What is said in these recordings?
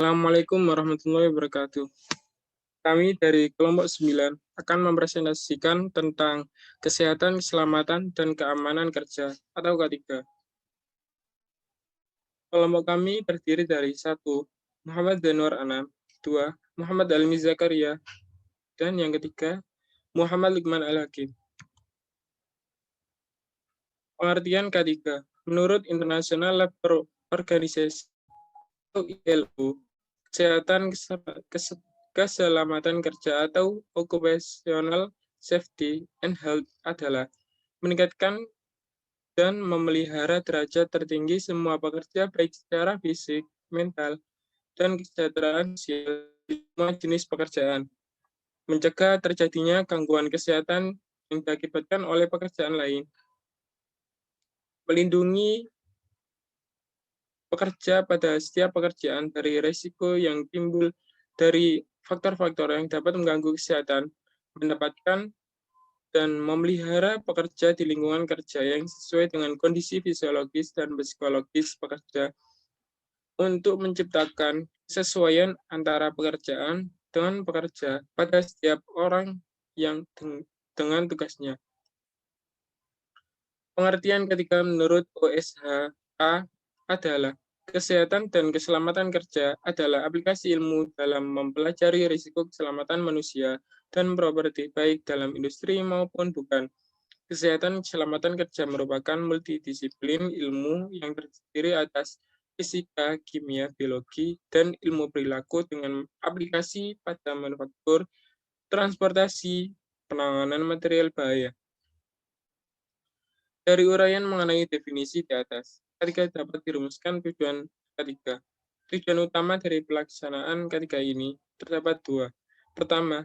Assalamualaikum warahmatullahi wabarakatuh. Kami dari kelompok 9 akan mempresentasikan tentang kesehatan, keselamatan, dan keamanan kerja atau K3. Kelompok kami terdiri dari 1. Muhammad Danwar Anam, 2. Muhammad Almi Zakaria, dan yang ketiga, Muhammad Lukman Al-Hakim. Pengertian K3. Menurut International Labour Organization atau ILO, kesehatan keselamatan kerja atau occupational safety and health adalah meningkatkan dan memelihara derajat tertinggi semua pekerja baik secara fisik, mental, dan kesejahteraan sosial di semua jenis pekerjaan, mencegah terjadinya gangguan kesehatan yang diakibatkan oleh pekerjaan lain, melindungi pekerja pada setiap pekerjaan dari risiko yang timbul dari faktor-faktor yang dapat mengganggu kesehatan, mendapatkan dan memelihara pekerja di lingkungan kerja yang sesuai dengan kondisi fisiologis dan psikologis pekerja untuk menciptakan kesesuaian antara pekerjaan dengan pekerja pada setiap orang yang dengan tugasnya. Pengertian ketiga menurut OSHA adalah kesehatan dan keselamatan kerja adalah aplikasi ilmu dalam mempelajari risiko keselamatan manusia dan properti baik dalam industri maupun bukan. Kesehatan keselamatan kerja merupakan multidisiplin ilmu yang terdiri atas fisika, kimia, biologi, dan ilmu perilaku dengan aplikasi pada manufaktur, transportasi, penanganan material bahaya. Dari uraian mengenai definisi di atas, K3 dapat dirumuskan tujuan K3. Tujuan utama dari pelaksanaan K3 ini terdapat dua. Pertama,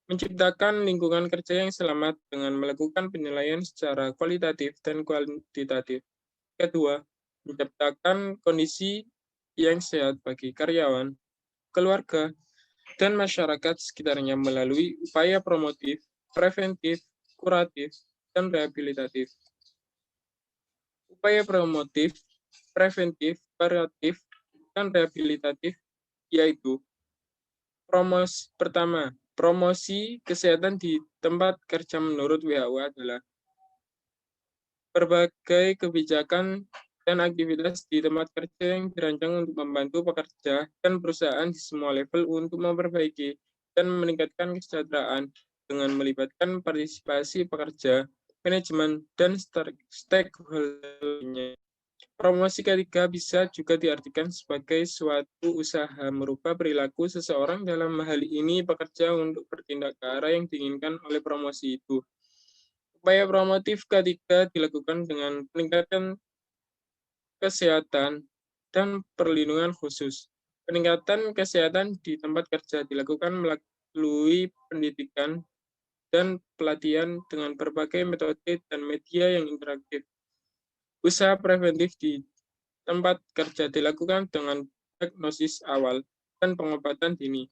menciptakan lingkungan kerja yang selamat dengan melakukan penilaian secara kualitatif dan kuantitatif. Kedua, menciptakan kondisi yang sehat bagi karyawan, keluarga, dan masyarakat sekitarnya melalui upaya promotif, preventif, kuratif, dan rehabilitatif. Upaya promotif, preventif, kuratif, dan rehabilitatif yaitu pertama, promosi kesehatan di tempat kerja menurut WHO adalah berbagai kebijakan dan aktivitas di tempat kerja yang dirancang untuk membantu pekerja dan perusahaan di semua level untuk memperbaiki dan meningkatkan kesejahteraan dengan melibatkan partisipasi pekerja, manajemen, dan stakeholder-nya. Promosi K3 bisa juga diartikan sebagai suatu usaha merubah perilaku seseorang dalam hal ini pekerja untuk bertindak ke arah yang diinginkan oleh promosi itu. Upaya promotif K3 dilakukan dengan peningkatan kesehatan dan perlindungan khusus. Peningkatan kesehatan di tempat kerja dilakukan melalui pendidikan dan pelatihan dengan berbagai metode dan media yang interaktif. Usaha preventif di tempat kerja dilakukan dengan diagnosis awal dan pengobatan dini.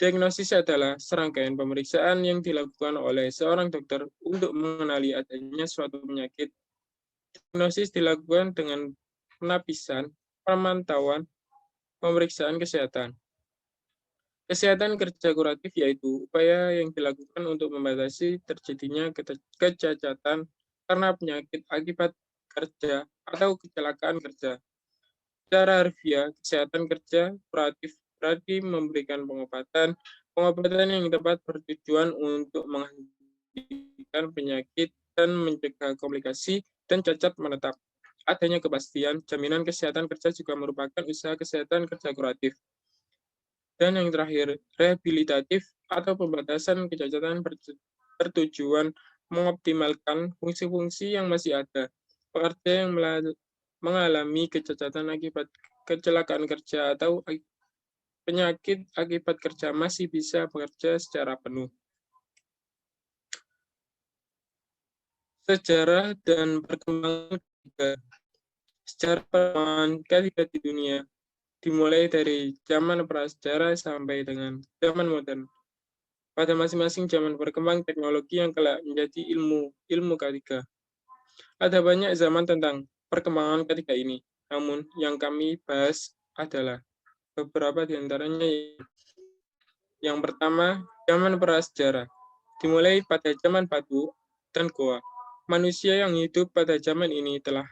Diagnosis adalah serangkaian pemeriksaan yang dilakukan oleh seorang dokter untuk mengenali adanya suatu penyakit. Diagnosis dilakukan dengan penapisan, pemantauan, pemeriksaan kesehatan. Kesehatan kerja kuratif yaitu upaya yang dilakukan untuk membatasi terjadinya kecacatan karena penyakit akibat kerja atau kecelakaan kerja. Secara harfiah, kesehatan kerja kuratif berarti memberikan pengobatan yang tepat bertujuan untuk menghentikan penyakit dan mencegah komplikasi dan cacat menetap. Adanya kepastian, jaminan kesehatan kerja juga merupakan usaha kesehatan kerja kuratif. Dan yang terakhir, rehabilitatif atau pembatasan kecacatan bertujuan mengoptimalkan fungsi-fungsi yang masih ada. Pekerja yang mengalami kecacatan akibat kecelakaan kerja atau penyakit akibat kerja masih bisa bekerja secara penuh. Sejarah dan perkembangan K3. Sejarah perkembangan K3 di dunia dimulai dari zaman prasejarah sampai dengan zaman modern. Pada masing-masing zaman berkembang teknologi yang kelak menjadi ilmu K3. Ada banyak zaman tentang perkembangan K3 ini, namun yang kami bahas adalah beberapa di antaranya. Yang pertama, zaman prasejarah. Dimulai pada zaman batu dan goa. Manusia yang hidup pada zaman ini telah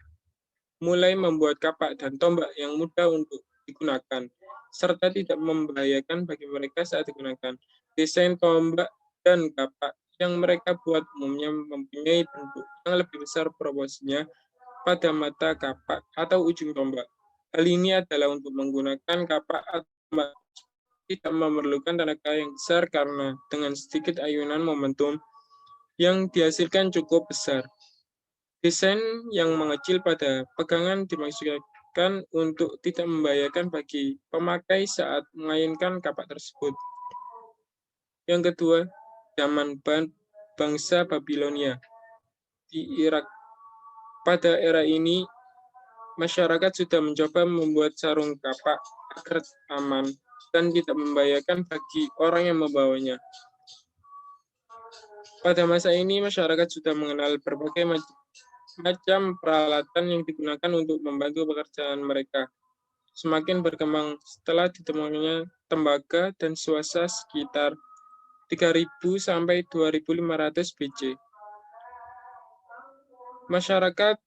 mulai membuat kapak dan tombak yang mudah untuk digunakan, serta tidak membahayakan bagi mereka saat digunakan. Desain tombak dan kapak yang mereka buat umumnya mempunyai bentuk yang lebih besar proporsinya pada mata kapak atau ujung tombak. Hal ini adalah untuk menggunakan kapak atau tombak tidak memerlukan tenaga yang besar karena dengan sedikit ayunan momentum yang dihasilkan cukup besar. Desain yang mengecil pada pegangan dimaksudkan untuk tidak membahayakan bagi pemakai saat memainkan kapak tersebut. Yang kedua, zaman bangsa Babilonia di Irak. Pada era ini, masyarakat sudah mencoba membuat sarung kapak agar aman dan tidak membahayakan bagi orang yang membawanya. Pada masa ini, masyarakat sudah mengenal berbagai macam peralatan yang digunakan untuk membantu pekerjaan mereka. Semakin berkembang setelah ditemukannya tembaga dan swasta sekitar 3.000 sampai 2.500 BC. Masyarakat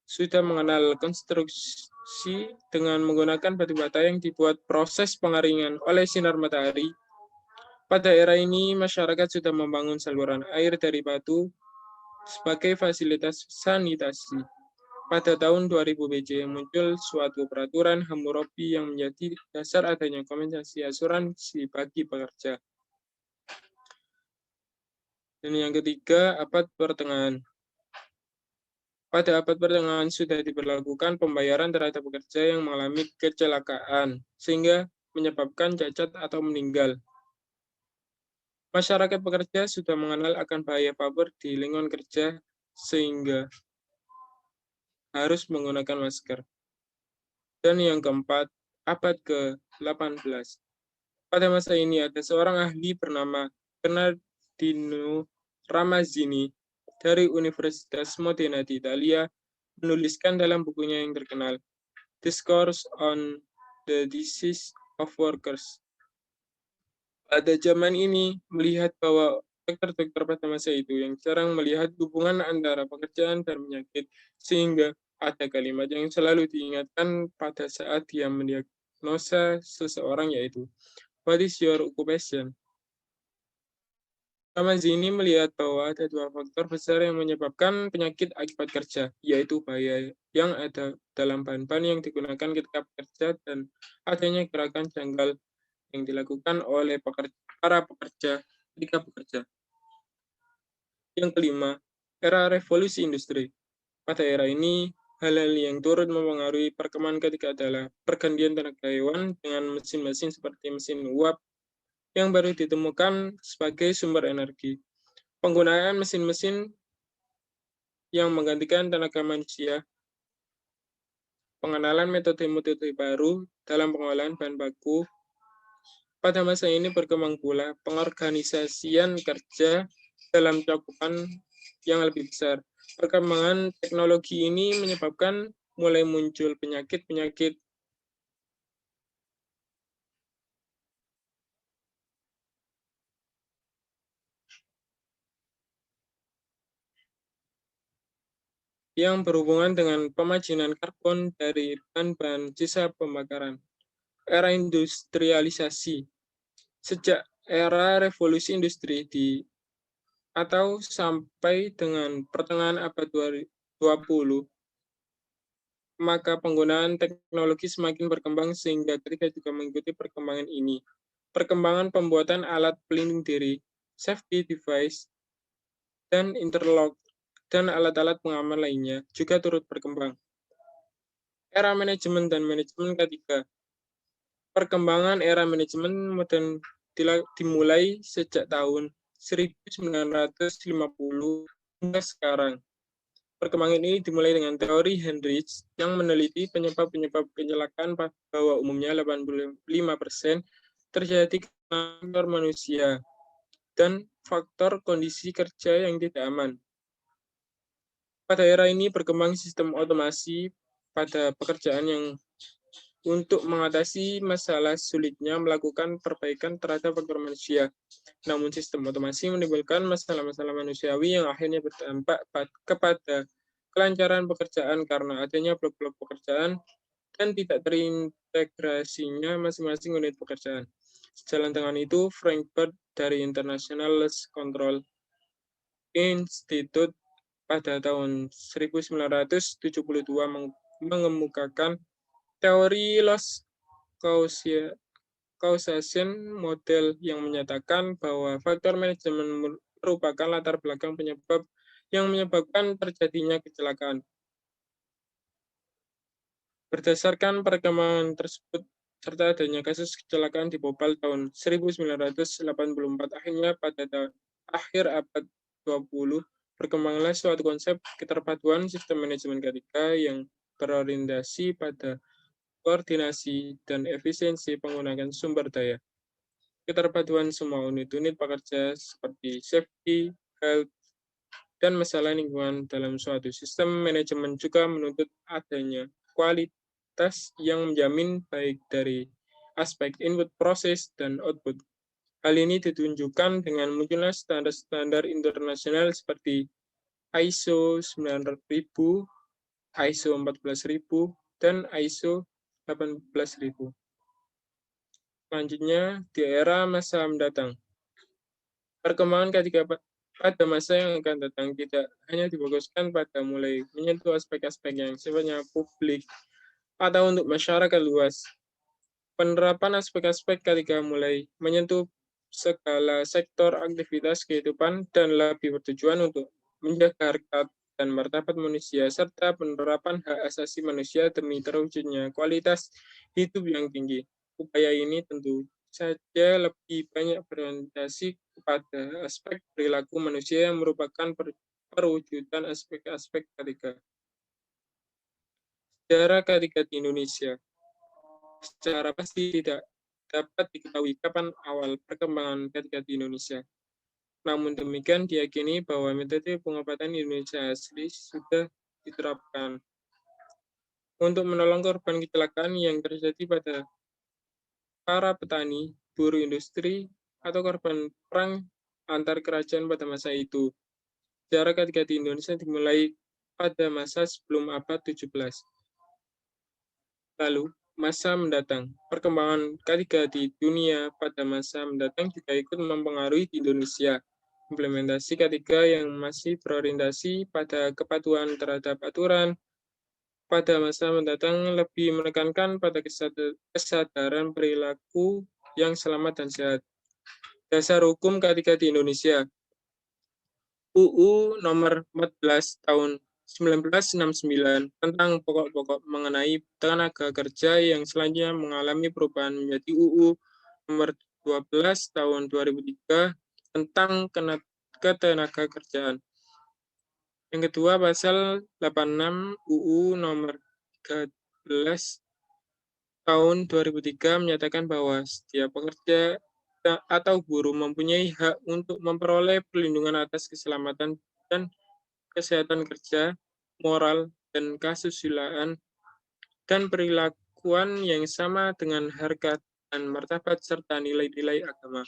sudah mengenal konstruksi dengan menggunakan batu bata yang dibuat proses pengeringan oleh sinar matahari. Pada era ini, masyarakat sudah membangun saluran air dari batu sebagai fasilitas sanitasi. Pada tahun 2000 BC muncul suatu peraturan Hammurabi yang menjadi dasar adanya kompensasi asuransi bagi pekerja. Dan yang ketiga, abad pertengahan. Pada abad pertengahan sudah diberlakukan pembayaran terhadap pekerja yang mengalami kecelakaan, sehingga menyebabkan cacat atau meninggal. Masyarakat pekerja sudah mengenal akan bahaya vapor di lingkungan kerja, sehingga harus menggunakan masker. Dan yang keempat, abad ke-18. Pada masa ini ada seorang ahli bernama Bernardino Ramazzini dari Universitas Modena di Italia menuliskan dalam bukunya yang terkenal, Discourse on the Disease of Workers. Pada zaman ini, melihat bahwa dokter-dokter pada masa itu yang jarang melihat hubungan antara pekerjaan dan penyakit, sehingga ada kalimat yang selalu diingatkan pada saat dia mendiagnosa seseorang, yaitu, "What is your occupation?" Ramazzini melihat bahwa ada dua faktor besar yang menyebabkan penyakit akibat kerja, yaitu bahaya yang ada dalam bahan-bahan yang digunakan ketika bekerja dan adanya gerakan janggal yang dilakukan oleh para pekerja ketika bekerja. Yang kelima, era revolusi industri. Pada era ini, hal-hal yang turut mempengaruhi perkembangan ketika adalah pergantian tenaga hewan dengan mesin-mesin seperti mesin uap yang baru ditemukan sebagai sumber energi. Penggunaan mesin-mesin yang menggantikan tenaga manusia, pengenalan metode-metode baru dalam pengolahan bahan baku. Pada masa ini berkembang pula pengorganisasian kerja dalam cakupan yang lebih besar. Perkembangan teknologi ini menyebabkan mulai muncul penyakit-penyakit yang berhubungan dengan pemajinan karbon dari bahan-bahan sisa pembakaran. Era industrialisasi. Sejak era revolusi industri atau sampai dengan pertengahan abad 20, maka penggunaan teknologi semakin berkembang sehingga kita juga mengikuti perkembangan ini. Perkembangan pembuatan alat pelindung diri, safety device, dan interlock, dan alat-alat pengaman lainnya juga turut berkembang. Era manajemen dan manajemen ketiga. Perkembangan era manajemen modern dimulai sejak tahun 1950 hingga sekarang. Perkembangan ini dimulai dengan teori Heinrich yang meneliti penyebab-penyebab kecelakaan bahwa umumnya 85% terjadi karena faktor manusia dan faktor kondisi kerja yang tidak aman. Pada era ini berkembang sistem otomasi pada pekerjaan yang untuk mengatasi masalah sulitnya melakukan perbaikan terhadap faktor manusia. Namun sistem otomasi menimbulkan masalah-masalah manusiawi yang akhirnya berdampak kepada kelancaran pekerjaan karena adanya blok-blok pekerjaan dan tidak terintegrasinya masing-masing unit pekerjaan. Sejalan dengan itu, Frank Bird dari International Loss Control Institute pada tahun 1972 mengemukakan teori loss causation model yang menyatakan bahwa faktor manajemen merupakan latar belakang penyebab yang menyebabkan terjadinya kecelakaan. Berdasarkan perkembangan tersebut, serta adanya kasus kecelakaan di Bhopal tahun 1984, akhirnya pada akhir abad 20, berkembanglah suatu konsep keterpaduan sistem manajemen ketika yang berorientasi pada koordinasi dan efisiensi penggunaan sumber daya. Keterpaduan semua unit-unit pekerja seperti safety, health, dan masalah lingkungan dalam suatu sistem manajemen juga menuntut adanya kualitas yang menjamin baik dari aspek input proses dan output. Hal ini ditunjukkan dengan munculnya standar-standar internasional seperti ISO 9000, ISO 14000, dan ISO 18000. Selanjutnya, di era masa mendatang. Perkembangan ketika pada masa yang akan datang tidak hanya difokuskan pada mulai menyentuh aspek-aspek yang sifatnya publik atau untuk masyarakat luas. Penerapan aspek-aspek ketika mulai menyentuh segala sektor aktivitas kehidupan dan lebih bertujuan untuk menjaga harkat dan martabat manusia serta penerapan hak asasi manusia demi terwujudnya kualitas hidup yang tinggi. Upaya ini tentu saja lebih banyak berorientasi kepada aspek perilaku manusia yang merupakan perwujudan aspek-aspek ketiga. Sejarah ketiga di Indonesia. Secara pasti tidak dapat diketahui kapan awal perkembangan ketiga di Indonesia. Namun demikian diyakini bahwa metode pengobatan di Indonesia asli sudah diterapkan untuk menolong korban kecelakaan yang terjadi pada para petani, buruh industri, atau korban perang antar kerajaan pada masa itu. Sejarah ketiga di Indonesia dimulai pada masa sebelum abad 17. Lalu, masa mendatang. Perkembangan ketiga di dunia pada masa mendatang juga ikut mempengaruhi di Indonesia. Implementasi ketiga yang masih berorientasi pada kepatuhan terhadap aturan pada masa mendatang lebih menekankan pada kesadaran perilaku yang selamat dan sehat. Dasar hukum ketiga di Indonesia. UU nomor 14 tahun 1969 tentang pokok-pokok mengenai tenaga kerja yang selanjutnya mengalami perubahan menjadi UU nomor 12 tahun 2003 tentang ketenaga kerjaan. Yang kedua, pasal 86 UU nomor 13 tahun 2003 menyatakan bahwa setiap pekerja atau buruh mempunyai hak untuk memperoleh perlindungan atas keselamatan dan kesehatan kerja, moral, dan kesusilaan, dan perilakuan yang sama dengan harkat dan martabat serta nilai-nilai agama.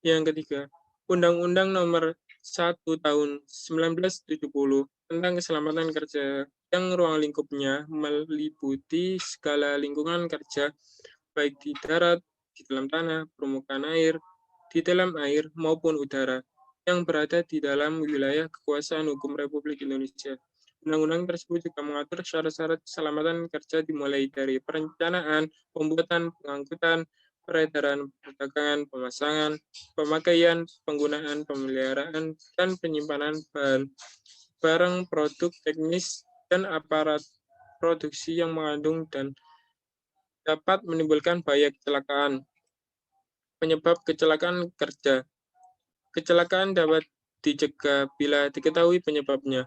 Yang ketiga, Undang-Undang Nomor 1 Tahun 1970 tentang keselamatan kerja yang ruang lingkupnya meliputi segala lingkungan kerja, baik di darat, di dalam tanah, permukaan air, di dalam air, maupun udara, yang berada di dalam wilayah kekuasaan hukum Republik Indonesia. Undang-undang tersebut juga mengatur syarat-syarat keselamatan kerja dimulai dari perencanaan, pembuatan, pengangkutan, peredaran, perdagangan, pemasangan, pemakaian, penggunaan, pemeliharaan, dan penyimpanan bahan, barang, produk, teknis, dan aparat produksi yang mengandung dan dapat menimbulkan bahaya kecelakaan. Penyebab kecelakaan kerja. Kecelakaan dapat dicegah bila diketahui penyebabnya.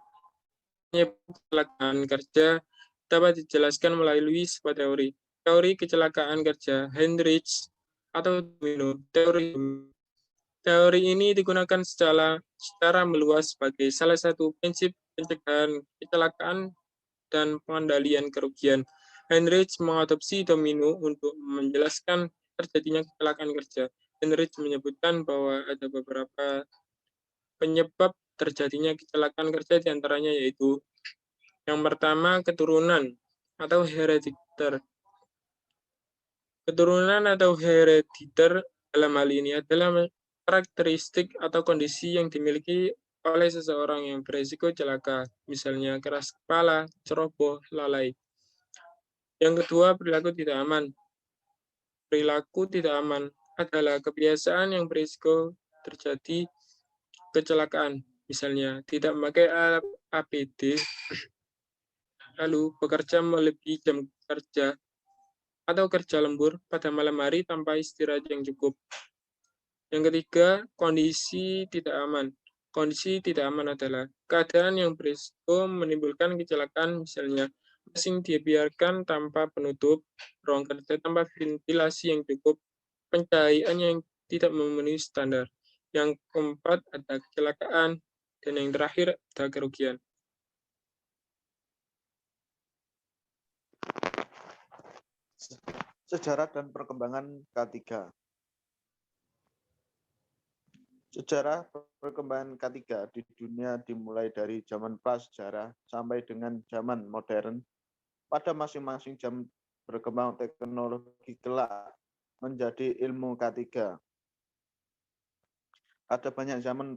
Penyebab kecelakaan kerja dapat dijelaskan melalui sebuah teori. Teori kecelakaan kerja Heinrich atau domino teori. Teori ini digunakan secara meluas sebagai salah satu prinsip pencegahan kecelakaan dan pengendalian kerugian. Heinrich mengadopsi domino untuk menjelaskan terjadinya kecelakaan kerja. Heinrich menyebutkan bahwa ada beberapa penyebab terjadinya kecelakaan kerja, diantaranya yaitu yang pertama keturunan atau herediter. Keturunan atau herediter dalam hal ini adalah karakteristik atau kondisi yang dimiliki oleh seseorang yang beresiko celaka, misalnya keras kepala, ceroboh, lalai. Yang kedua, perilaku tidak aman. Perilaku tidak aman adalah kebiasaan yang berisiko terjadi kecelakaan, misalnya tidak memakai alat APD, lalu bekerja melebihi jam kerja, atau kerja lembur pada malam hari tanpa istirahat yang cukup. Yang ketiga, kondisi tidak aman. Kondisi tidak aman adalah keadaan yang berisiko menimbulkan kecelakaan, misalnya mesin dibiarkan tanpa penutup, ruang kerja tanpa ventilasi yang cukup, pencahayaan yang tidak memenuhi standar. Yang keempat ada kecelakaan, dan yang terakhir ada kerugian. Sejarah dan perkembangan K3. Sejarah perkembangan K3 di dunia dimulai dari zaman prasejarah sampai dengan zaman modern. Pada masing-masing zaman berkembang teknologi kelak menjadi ilmu K3. Ada banyak zaman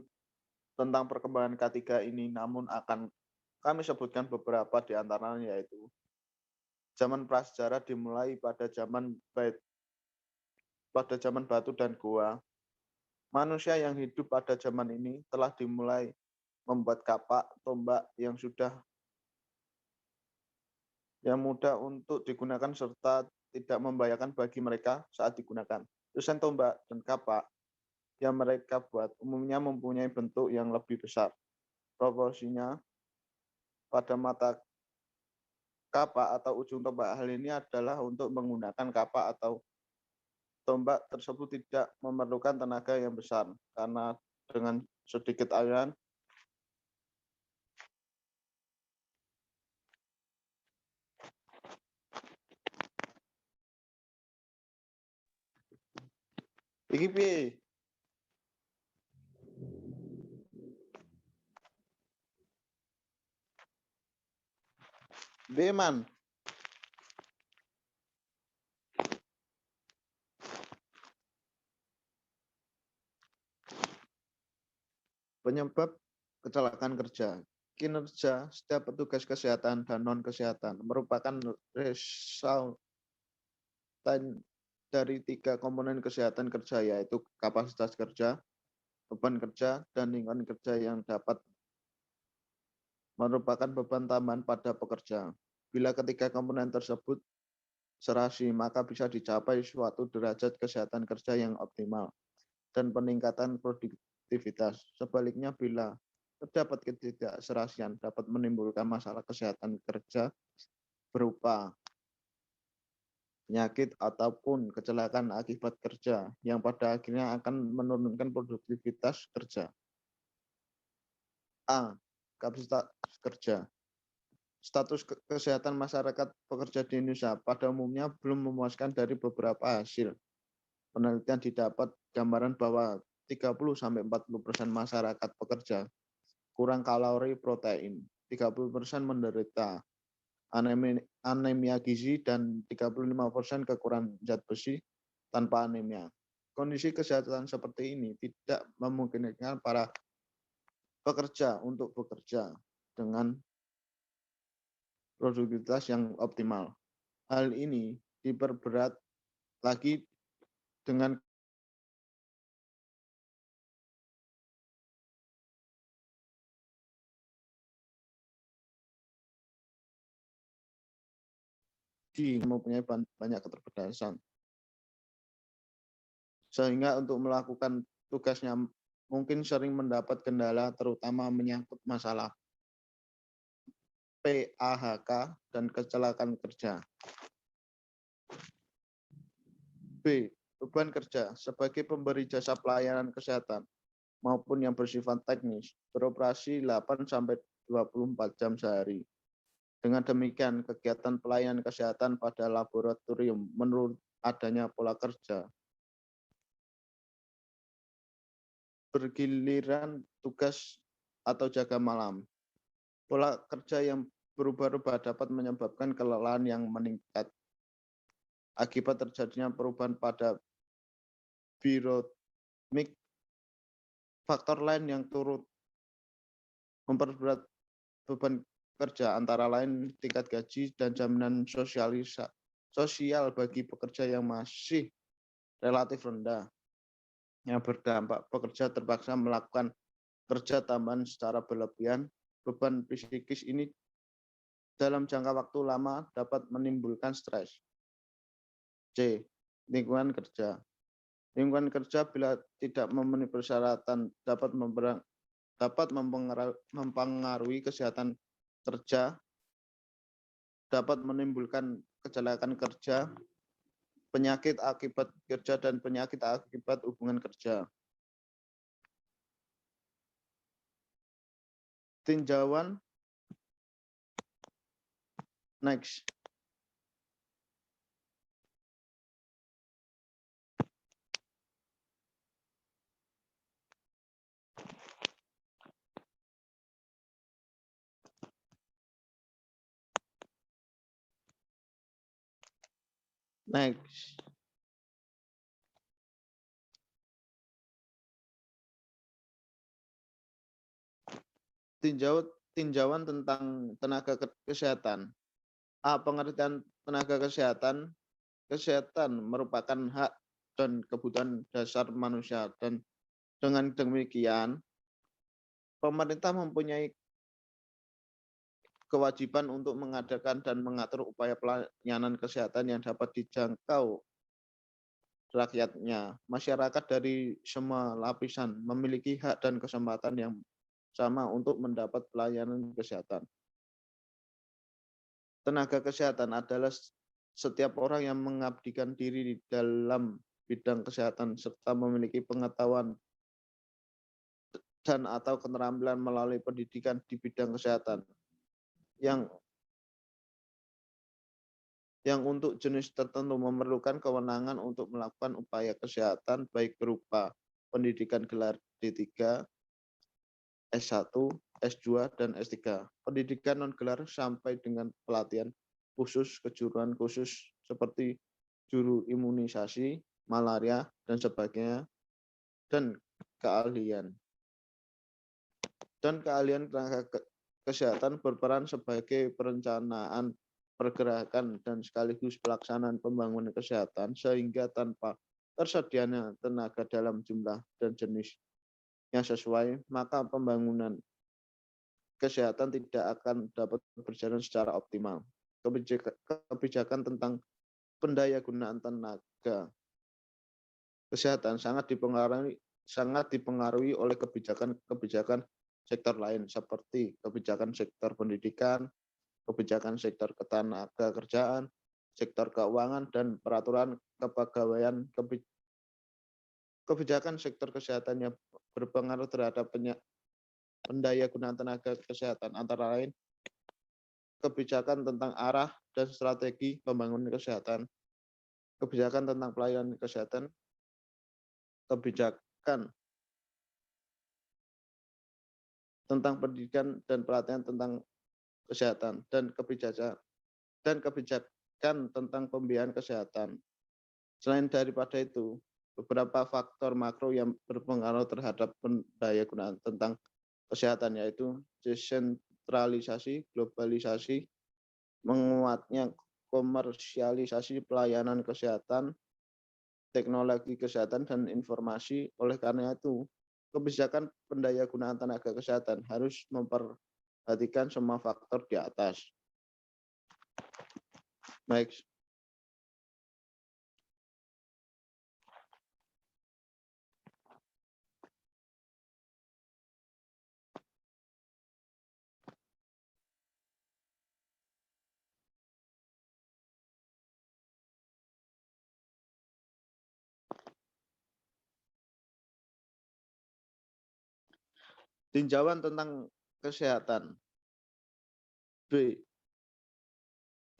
tentang perkembangan K3 ini, namun akan kami sebutkan beberapa di antaranya, yaitu zaman prasejarah dimulai pada zaman batu dan gua. Manusia yang hidup pada zaman ini telah dimulai membuat kapak, tombak yang mudah untuk digunakan serta tidak membahayakan bagi mereka saat digunakan. Desain tombak dan kapak yang mereka buat umumnya mempunyai bentuk yang lebih besar. Proporsinya pada mata kapak atau ujung tombak. Hal ini adalah untuk menggunakan kapak atau tombak tersebut tidak memerlukan tenaga yang besar, karena dengan sedikit aliran iki piye? Beman. Penyebab kecelakaan kerja. Kinerja setiap petugas kesehatan dan non-kesehatan merupakan resultan dari 3 komponen kesehatan kerja, yaitu kapasitas kerja, beban kerja, dan lingkungan kerja yang dapat merupakan beban tambahan pada pekerja. Bila ketiga komponen tersebut serasi, maka bisa dicapai suatu derajat kesehatan kerja yang optimal dan peningkatan produktivitas. Sebaliknya, bila terdapat ketidakserasian, dapat menimbulkan masalah kesehatan kerja berupa penyakit ataupun kecelakaan akibat kerja yang pada akhirnya akan menurunkan produktivitas kerja. A. Kapasitas kerja. Status kesehatan masyarakat pekerja di Indonesia pada umumnya belum memuaskan. Dari beberapa hasil penelitian didapat gambaran bahwa 30-40% masyarakat pekerja kurang kalori protein, 30% menderita anemia gizi, dan 35% kekurangan zat besi tanpa anemia. Kondisi kesehatan seperti ini tidak memungkinkan para pekerja untuk bekerja dengan produktivitas yang optimal. Hal ini diperberat lagi dengan mempunyai banyak keterbatasan, sehingga untuk melakukan tugasnya mungkin sering mendapat kendala, terutama menyangkut masalah PHK dan kecelakaan kerja. B. Beban kerja. Sebagai pemberi jasa pelayanan kesehatan maupun yang bersifat teknis, beroperasi 8-24 jam sehari Dengan demikian, kegiatan pelayanan kesehatan pada laboratorium menurut adanya pola kerja bergiliran tugas atau jaga malam. Pola kerja yang berubah-ubah dapat menyebabkan kelelahan yang meningkat akibat terjadinya perubahan pada biorhythmik. Faktor lain yang turut memperberat beban kerja antara lain tingkat gaji dan jaminan sosial bagi pekerja yang masih relatif rendah, yang berdampak pekerja terpaksa melakukan kerja tambahan secara berlebihan. Beban psikis ini dalam jangka waktu lama dapat menimbulkan stres. C. Lingkungan kerja. Lingkungan kerja bila tidak memenuhi persyaratan dapat mempengaruhi kesehatan kerja, dapat menimbulkan kecelakaan kerja, penyakit akibat kerja, dan penyakit akibat hubungan kerja. Tinjauan next. Next. Tinjauan tentang tenaga kesehatan. A. Pengertian tenaga kesehatan. Kesehatan merupakan hak dan kebutuhan dasar manusia, dan dengan demikian pemerintah mempunyai kewajiban untuk mengadakan dan mengatur upaya pelayanan kesehatan yang dapat dijangkau rakyatnya. Masyarakat dari semua lapisan memiliki hak dan kesempatan yang sama untuk mendapat pelayanan kesehatan. Tenaga kesehatan adalah setiap orang yang mengabdikan diri di dalam bidang kesehatan serta memiliki pengetahuan dan atau keterampilan melalui pendidikan di bidang kesehatan yang untuk jenis tertentu memerlukan kewenangan untuk melakukan upaya kesehatan baik berupa pendidikan gelar D3, S1, S2, dan S3. Pendidikan non-gelar sampai dengan pelatihan khusus, kejuruan khusus seperti juru imunisasi, malaria, dan sebagainya, dan keahlian. Dan keahlian tenaga kesehatan berperan sebagai perencanaan pergerakan dan sekaligus pelaksanaan pembangunan kesehatan, sehingga tanpa tersedianya tenaga dalam jumlah dan jenis yang sesuai, maka pembangunan kesehatan tidak akan dapat berjalan secara optimal. Kebijakan tentang pendayagunaan tenaga kesehatan sangat dipengaruhi oleh kebijakan sektor lain seperti kebijakan sektor pendidikan, kebijakan sektor ketenaga kerjaan, sektor keuangan, dan peraturan kepegawaian. Kebijakan sektor kesehatan yang berpengaruh terhadap pendayagunaan tenaga kesehatan antara lain kebijakan tentang arah dan strategi pembangunan kesehatan, kebijakan tentang pelayanan kesehatan, kebijakan tentang pendidikan dan pelatihan tentang kesehatan, dan kebijakan tentang pembiayaan kesehatan. Selain daripada itu, beberapa faktor makro yang berpengaruh terhadap pendayagunaan tentang kesehatan yaitu desentralisasi, globalisasi, menguatnya komersialisasi pelayanan kesehatan, teknologi kesehatan, dan informasi. Oleh karena itu, kebijakan pendayagunaan tenaga kesehatan harus memperhatikan semua faktor di atas. Baik. Tinjauan tentang kesehatan. B.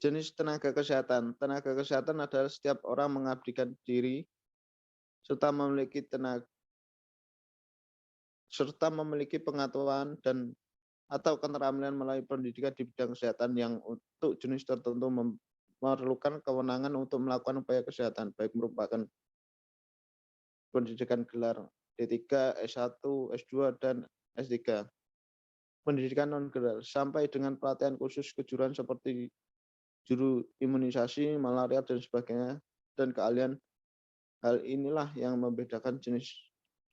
Jenis tenaga kesehatan. Tenaga kesehatan adalah setiap orang mengabdikan diri serta memiliki pengetahuan dan atau keterampilan melalui pendidikan di bidang kesehatan yang untuk jenis tertentu memerlukan kewenangan untuk melakukan upaya kesehatan, baik merupakan pendidikan gelar D3, S1, S2, dan S3. Pendidikan non-gelar sampai dengan pelatihan khusus kejuruan seperti juru imunisasi, malaria, dan sebagainya, dan keahlian. Hal inilah yang membedakan jenis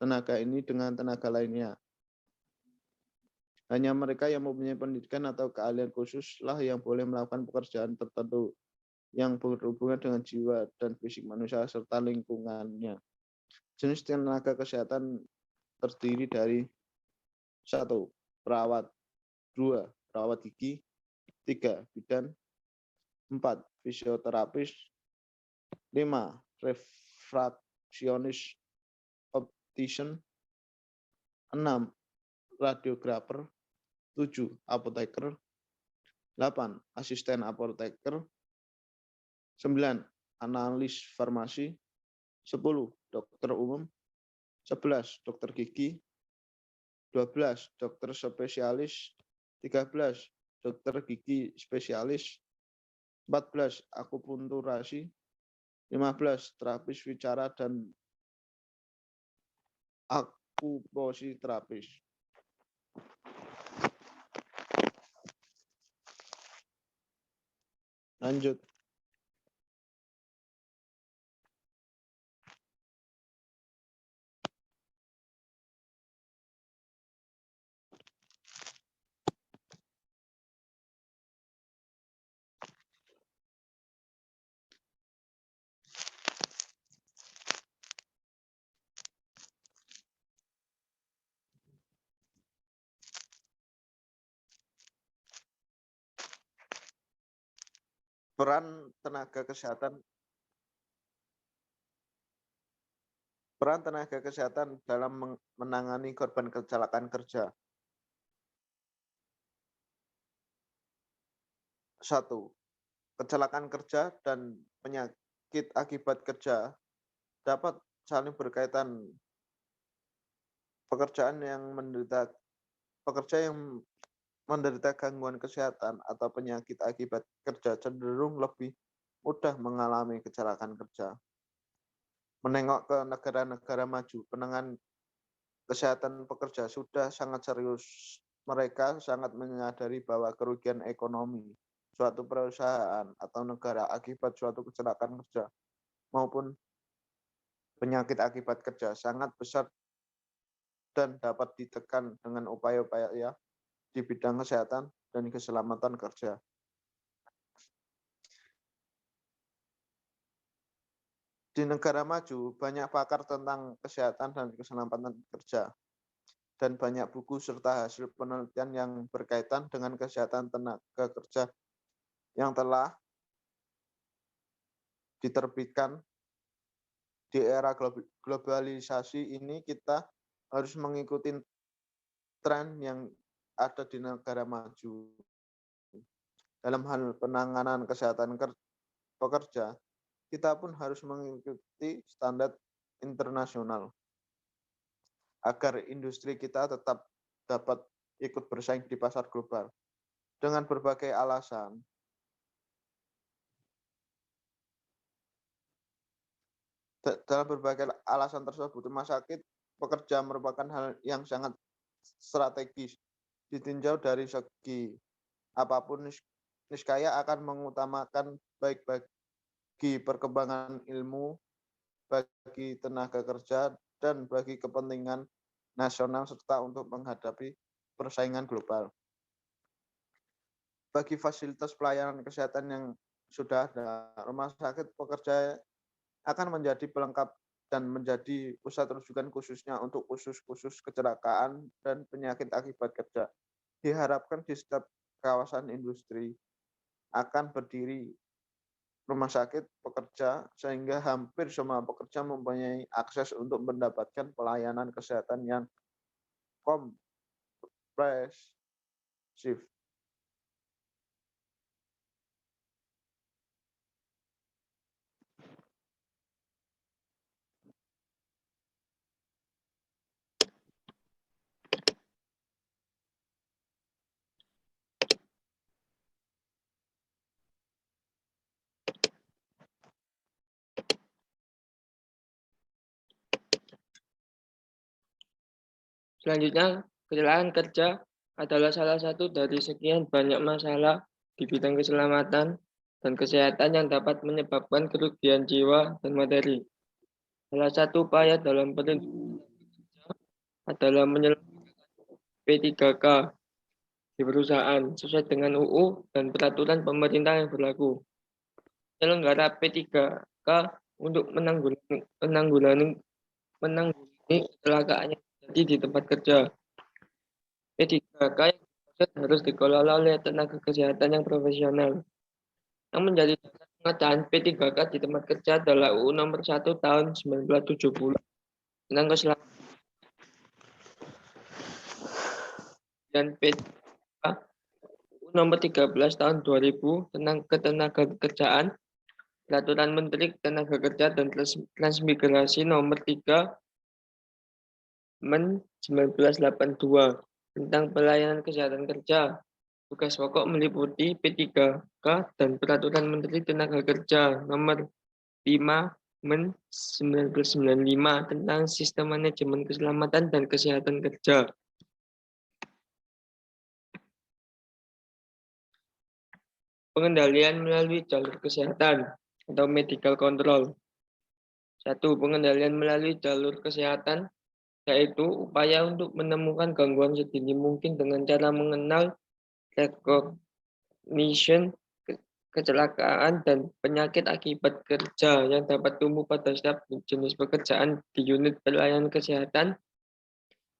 tenaga ini dengan tenaga lainnya. Hanya mereka yang mempunyai pendidikan atau keahlian khusus lah yang boleh melakukan pekerjaan tertentu yang berhubungan dengan jiwa dan fisik manusia serta lingkungannya. Jenis tenaga kesehatan terdiri dari 1. Perawat, 2. Perawat gigi, 3. Bidan, 4. Fisioterapis, 5. Refraksionis optician, 6. Radiografer, 7. Apoteker, 8. Asisten apoteker, 9. Analis farmasi, 10. Dokter umum, 11. Dokter gigi, 12. Dokter spesialis, 13. Dokter gigi spesialis, 14. Akupunturasi, 15. Terapis bicara dan akupositerapis. Lanjut. Peran tenaga kesehatan dalam menangani korban kecelakaan kerja. 1. Kecelakaan kerja dan penyakit akibat kerja dapat saling berkaitan. Pekerja yang menderita gangguan kesehatan atau penyakit akibat kerja cenderung lebih mudah mengalami kecelakaan kerja. Menengok ke negara-negara maju, penanganan kesehatan pekerja sudah sangat serius. Mereka sangat menyadari bahwa kerugian ekonomi suatu perusahaan atau negara akibat suatu kecelakaan kerja maupun penyakit akibat kerja sangat besar dan dapat ditekan dengan upaya-upaya di bidang kesehatan dan keselamatan kerja. Di negara maju, banyak pakar tentang kesehatan dan keselamatan kerja, dan banyak buku serta hasil penelitian yang berkaitan dengan kesehatan tenaga kerja yang telah diterbitkan. Di era globalisasi ini, kita harus mengikuti tren yang ada di negara maju. Dalam hal penanganan kesehatan pekerja, kita pun harus mengikuti standar internasional agar industri kita tetap dapat ikut bersaing di pasar global. Dengan berbagai alasan, dalam berbagai alasan tersebut, rumah sakit pekerja merupakan hal yang sangat strategis. Ditinjau dari segi apapun, niscaya akan mengutamakan baik bagi perkembangan ilmu, bagi tenaga kerja, dan bagi kepentingan nasional serta untuk menghadapi persaingan global. Bagi fasilitas pelayanan kesehatan yang sudah ada, rumah sakit pekerja akan menjadi pelengkap dan menjadi pusat rujukan khususnya untuk khusus kecelakaan dan penyakit akibat kerja. Diharapkan di setiap kawasan industri akan berdiri rumah sakit pekerja sehingga hampir semua pekerja mempunyai akses untuk mendapatkan pelayanan kesehatan yang komprehensif. Selanjutnya, kecelakaan kerja adalah salah satu dari sekian banyak masalah di bidang keselamatan dan kesehatan yang dapat menyebabkan kerugian jiwa dan materi. Salah satu upaya dalam perlindungan adalah menyelesaikan P3K di perusahaan sesuai dengan UU dan peraturan pemerintah yang berlaku. Penyelenggara P3K untuk menanggulangi kecelakaan yang terjadi di tempat kerja. P3K yang harus dikelola oleh tenaga kesehatan yang profesional. Yang menjadi dasar pengadaan P3K di tempat kerja adalah UU Nomor 1 Tahun 1970 tentang keselamatan dan P3K UU Nomor 13 Tahun 2000 tentang ketenagakerjaan, Peraturan Menteri Tenaga Kerja dan Transmigrasi Nomor 3 Men 1982 tentang pelayanan kesehatan kerja. Tugas pokok meliputi P3K dan Peraturan Menteri Tenaga Kerja Nomor 5 Men 1995 tentang Sistem Manajemen Keselamatan dan Kesehatan Kerja. Pengendalian melalui jalur kesehatan atau medical control. 1. Pengendalian melalui jalur kesehatan, yaitu upaya untuk menemukan gangguan sedini mungkin dengan cara mengenal, recognition, kecelakaan, dan penyakit akibat kerja yang dapat tumbuh pada setiap jenis pekerjaan di unit pelayanan kesehatan,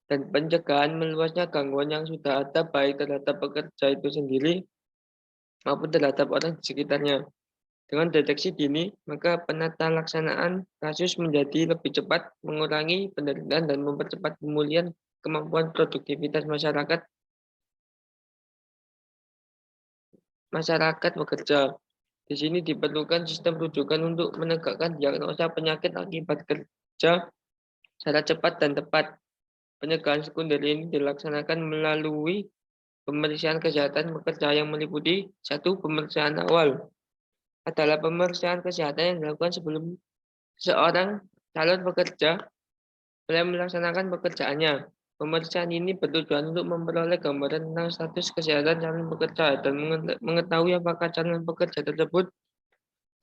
dan pencegahan meluasnya gangguan yang sudah ada baik terhadap pekerja itu sendiri maupun terhadap orang di sekitarnya. Dengan deteksi dini, maka penata laksanaan kasus menjadi lebih cepat, mengurangi penderitaan, dan mempercepat pemulihan kemampuan produktivitas masyarakat bekerja. Di sini diperlukan sistem rujukan untuk menegakkan diagnosa penyakit akibat kerja secara cepat dan tepat. Pencegahan sekunder ini dilaksanakan melalui pemeriksaan kesehatan pekerja yang meliputi 1. Pemeriksaan awal adalah pemeriksaan kesehatan yang dilakukan sebelum seorang calon pekerja mulai melaksanakan pekerjaannya. Pemeriksaan ini bertujuan untuk memperoleh gambaran tentang status kesehatan calon pekerja dan mengetahui apakah calon pekerja tersebut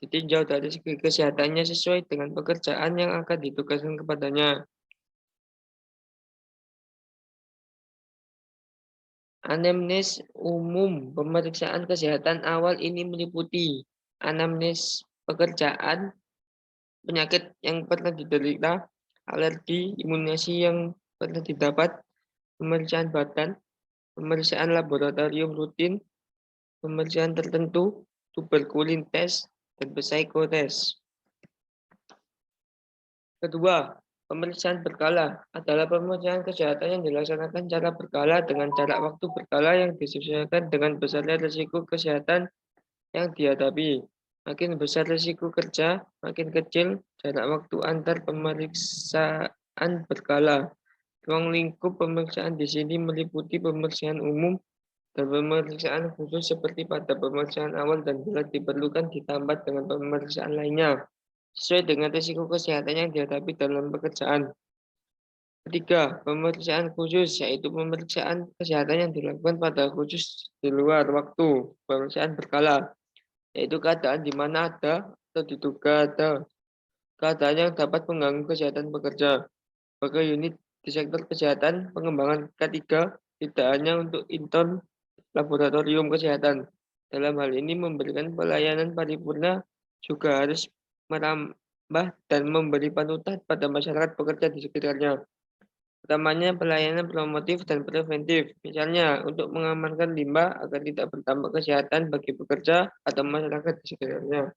ditinjau dari segi kesehatannya sesuai dengan pekerjaan yang akan ditugaskan kepadanya. Anamnes umum. Pemeriksaan kesehatan awal ini meliputi anamnes pekerjaan, penyakit yang pernah diderita, alergi, imunisasi yang pernah didapat, pemeriksaan badan, pemeriksaan laboratorium rutin, pemeriksaan tertentu, tuberkulin test, dan psikotest. Kedua, pemeriksaan berkala adalah pemeriksaan kesehatan yang dilaksanakan secara berkala dengan jarak waktu berkala yang disesuaikan dengan besarnya risiko kesehatan yang dihadapi. Makin besar risiko kerja, makin kecil jarak waktu antar pemeriksaan berkala. Ruang lingkup pemeriksaan di sini meliputi pemeriksaan umum dan pemeriksaan khusus seperti pada pemeriksaan awal dan bila diperlukan ditambah dengan pemeriksaan lainnya sesuai dengan risiko kesehatan yang dihadapi dalam pekerjaan. Ketiga, pemeriksaan khusus, yaitu pemeriksaan kesehatan yang dilakukan pada khusus di luar waktu. Pemeriksaan berkala, yaitu keadaan di mana ada atau diduga ada keadaan yang dapat mengganggu kesehatan pekerja. Sebagai unit di sektor kesehatan, pengembangan K3 tidak hanya untuk intern laboratorium kesehatan. Dalam hal ini memberikan pelayanan paripurna juga harus merambah dan memberi panutan pada masyarakat pekerja di sekitarnya. Utamanya pelayanan promotif dan preventif, misalnya untuk mengamankan limbah agar tidak bertambah kesehatan bagi pekerja atau masyarakat di sekitarnya.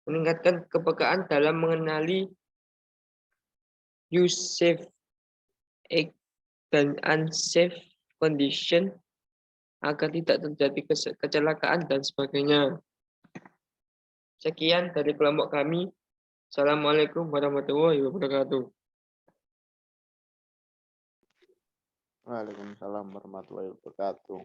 Meningkatkan kepekaan dalam mengenali safe dan unsafe condition agar tidak terjadi kecelakaan dan sebagainya. Sekian dari kelompok kami. Assalamualaikum warahmatullahi wabarakatuh. Waalaikumsalam warahmatullahi wabarakatuh.